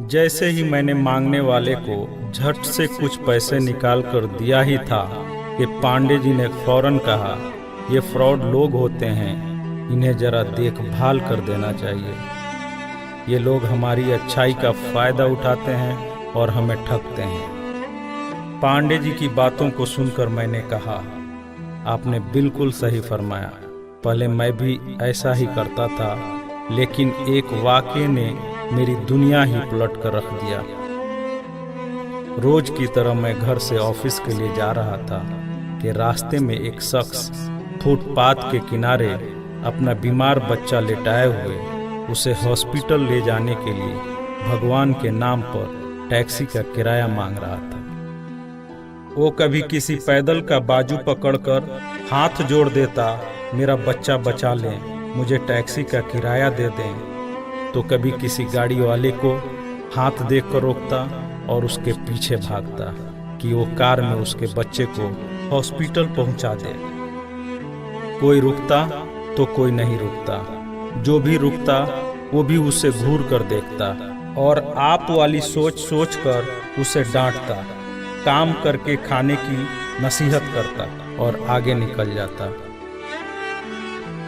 जैसे ही मैंने मांगने वाले को झट से कुछ पैसे निकाल कर दिया ही था कि पांडे जी ने फौरन कहा, ये फ्रॉड लोग होते हैं, इन्हें जरा देखभाल कर देना चाहिए। ये लोग हमारी अच्छाई का फायदा उठाते हैं और हमें ठगते हैं। पांडे जी की बातों को सुनकर मैंने कहा, आपने बिल्कुल सही फरमाया। पहले मैं भी ऐसा ही करता था, लेकिन एक वाक़ये ने मेरी दुनिया ही पलट कर रख दिया। रोज की तरह मैं घर से ऑफिस के लिए जा रहा था कि रास्ते में एक शख्स फुटपाथ के किनारे अपना बीमार बच्चा लेटाए हुए उसे हॉस्पिटल ले जाने के लिए भगवान के नाम पर टैक्सी का किराया मांग रहा था। वो कभी किसी पैदल का बाजू पकड़कर हाथ जोड़ देता, मेरा बच्चा बचा लें, मुझे टैक्सी का किराया दे दें, तो कभी किसी गाड़ी वाले को हाथ देकर रोकता और उसके पीछे भागता कि वो कार में उसके बच्चे को हॉस्पिटल पहुंचा दे। कोई रुकता तो कोई नहीं रुकता, जो भी रुकता वो भी उसे घूर कर देखता और आप वाली सोच कर उसे डांटता, काम करके खाने की नसीहत करता और आगे निकल जाता।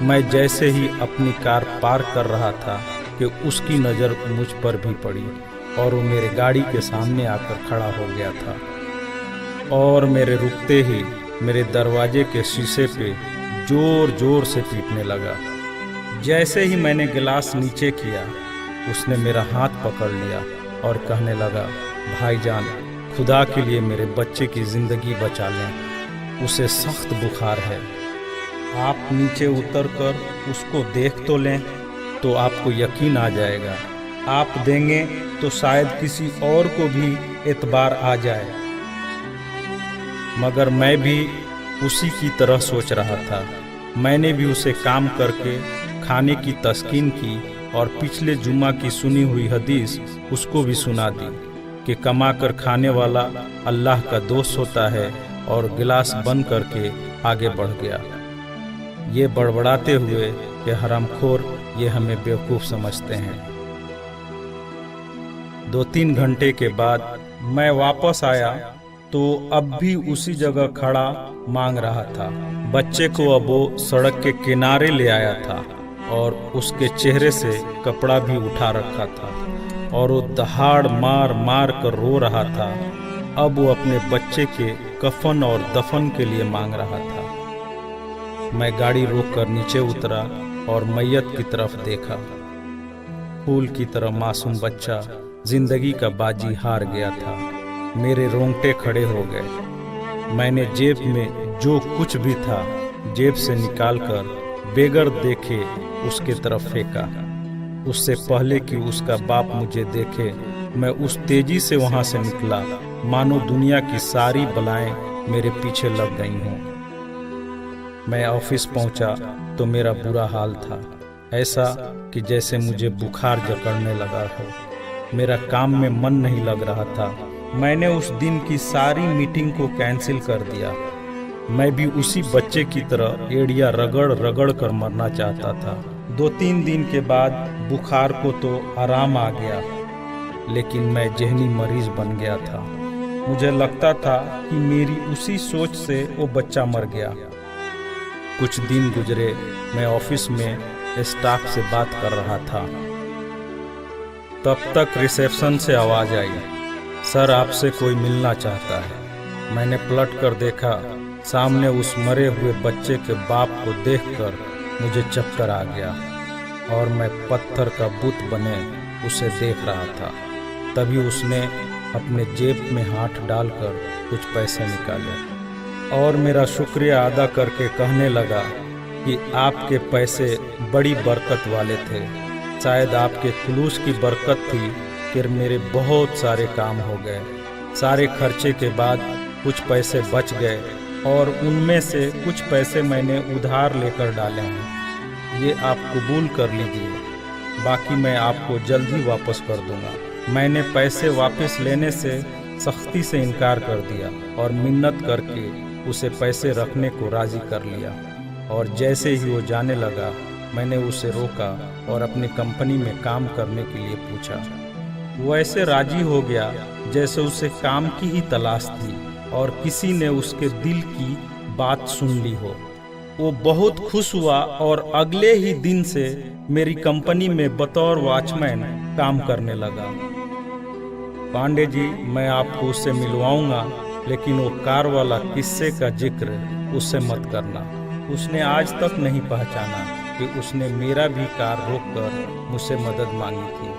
मैं जैसे ही अपनी कार पार्क कर रहा था कि उसकी नज़र मुझ पर भी पड़ी और वो मेरे गाड़ी के सामने आकर खड़ा हो गया था और मेरे रुकते ही मेरे दरवाजे के शीशे पे जोर जोर से पीटने लगा। जैसे ही मैंने गिलास नीचे किया, उसने मेरा हाथ पकड़ लिया और कहने लगा, भाईजान, खुदा के लिए मेरे बच्चे की ज़िंदगी बचा लें, उसे सख्त बुखार है। आप नीचे उतरकर उसको देख तो लें तो आपको यकीन आ जाएगा। आप देंगे तो शायद किसी और को भी एतबार आ जाए। मगर मैं भी उसी की तरह सोच रहा था। मैंने भी उसे काम करके खाने की तस्कीन की और पिछले जुम्मा की सुनी हुई हदीस उसको भी सुना दी कि कमा कर खाने वाला अल्लाह का दोस्त होता है, और गिलास बंद करके आगे बढ़ गया, ये बड़बड़ाते हुए कि हरामखोर ये हमें बेवकूफ़ समझते हैं। 2-3 घंटे के बाद मैं वापस आया तो अब भी उसी जगह खड़ा मांग रहा था। बच्चे को अब वो सड़क के किनारे ले आया था और उसके चेहरे से कपड़ा भी उठा रखा था और वो दहाड़ मार मार कर रो रहा था। अब वो अपने बच्चे के कफन और दफन के लिए मांग रहा था। मैं गाड़ी रोककर नीचे उतरा और मैयत की तरफ देखा। फूल की तरह मासूम बच्चा जिंदगी का बाजी हार गया था। मेरे रोंगटे खड़े हो गए। मैंने जेब में जो कुछ भी था जेब से निकालकर बेगर देखे उसके तरफ फेंका। उससे पहले कि उसका बाप मुझे देखे, मैं उस तेजी से वहां से निकला मानो दुनिया की सारी बलाएं मेरे पीछे लग गई हों। मैं ऑफिस पहुंचा तो मेरा बुरा हाल था, ऐसा कि जैसे मुझे बुखार जकड़ने लगा हो। मेरा काम में मन नहीं लग रहा था। मैंने उस दिन की सारी मीटिंग को कैंसिल कर दिया। मैं भी उसी बच्चे की तरह एड़िया रगड़ रगड़ कर मरना चाहता था। 2-3 दिन के बाद बुखार को तो आराम आ गया, लेकिन मैं जहनी मरीज बन गया था। मुझे लगता था कि मेरी उसी सोच से वो बच्चा मर गया। कुछ दिन गुजरे, मैं ऑफिस में स्टाफ से बात कर रहा था। तब तक रिसेप्शन से आवाज़ आई, सर आपसे कोई मिलना चाहता है। मैंने पलट कर देखा, सामने उस मरे हुए बच्चे के बाप को देखकर मुझे चक्कर आ गया और मैं पत्थर का बुत बने उसे देख रहा था। तभी उसने अपने जेब में हाथ डालकर कुछ पैसे निकाले और मेरा शुक्रिया अदा करके कहने लगा कि आपके पैसे बड़ी बरकत वाले थे। शायद आपके खुलूस की बरकत थी कि मेरे बहुत सारे काम हो गए। सारे खर्चे के बाद कुछ पैसे बच गए और उनमें से कुछ पैसे मैंने उधार लेकर डाले हैं। ये आप कबूल कर लीजिए, बाकी मैं आपको जल्द ही वापस कर दूंगा। मैंने पैसे वापस लेने से सख्ती से इनकार कर दिया और मिन्नत करके उसे पैसे रखने को राज़ी कर लिया। और जैसे ही वो जाने लगा, मैंने उसे रोका और अपनी कंपनी में काम करने के लिए पूछा। वैसे राजी हो गया जैसे उसे काम की ही तलाश थी और किसी ने उसके दिल की बात सुन ली हो। वो बहुत खुश हुआ और अगले ही दिन से मेरी कंपनी में बतौर वॉचमैन काम करने लगा। पांडे जी, मैं आपको उससे मिलवाऊंगा, लेकिन वो कार वाला किस्से का जिक्र उससे मत करना। उसने आज तक नहीं पहचाना कि उसने मेरा भी कार रोककर मुझसे मदद मांगी थी।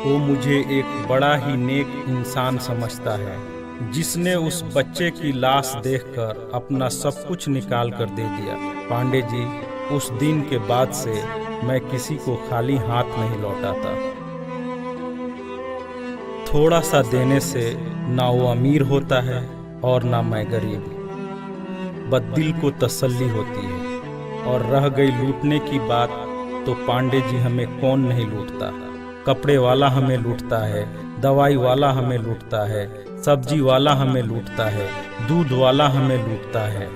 वो मुझे एक बड़ा ही नेक इंसान समझता है, जिसने उस बच्चे की लाश देखकर अपना सब कुछ निकाल कर दे दिया। पांडे जी, उस दिन के बाद से मैं किसी को खाली हाथ नहीं लौटाता। थोड़ा सा देने से ना वो अमीर होता है और ना मैं गरीब, बस दिल को तसल्ली होती है। और रह गई लूटने की बात, तो पांडे जी हमें कौन नहीं लूटता। कपड़े वाला हमें लूटता है, दवाई वाला हमें लूटता है, सब्जी वाला हमें लूटता है, दूध वाला हमें लूटता है।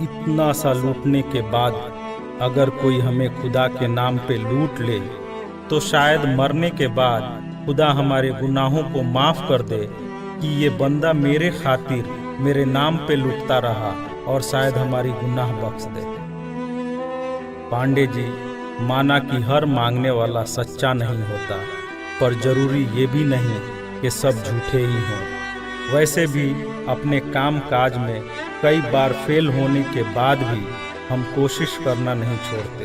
इतना सा लूटने के बाद अगर कोई हमें खुदा के नाम पे लूट ले, तो शायद मरने के बाद खुदा हमारे गुनाहों को माफ कर दे कि ये बंदा मेरे खातिर मेरे नाम पे लूटता रहा, और शायद हमारी गुनाह बख्श दे। पांडे जी, माना कि हर मांगने वाला सच्चा नहीं होता, पर जरूरी ये भी नहीं कि सब झूठे ही हों। वैसे भी अपने काम काज में कई बार फेल होने के बाद भी हम कोशिश करना नहीं छोड़ते,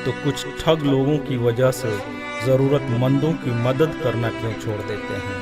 तो कुछ ठग लोगों की वजह से ज़रूरतमंदों की मदद करना क्यों छोड़ देते हैं।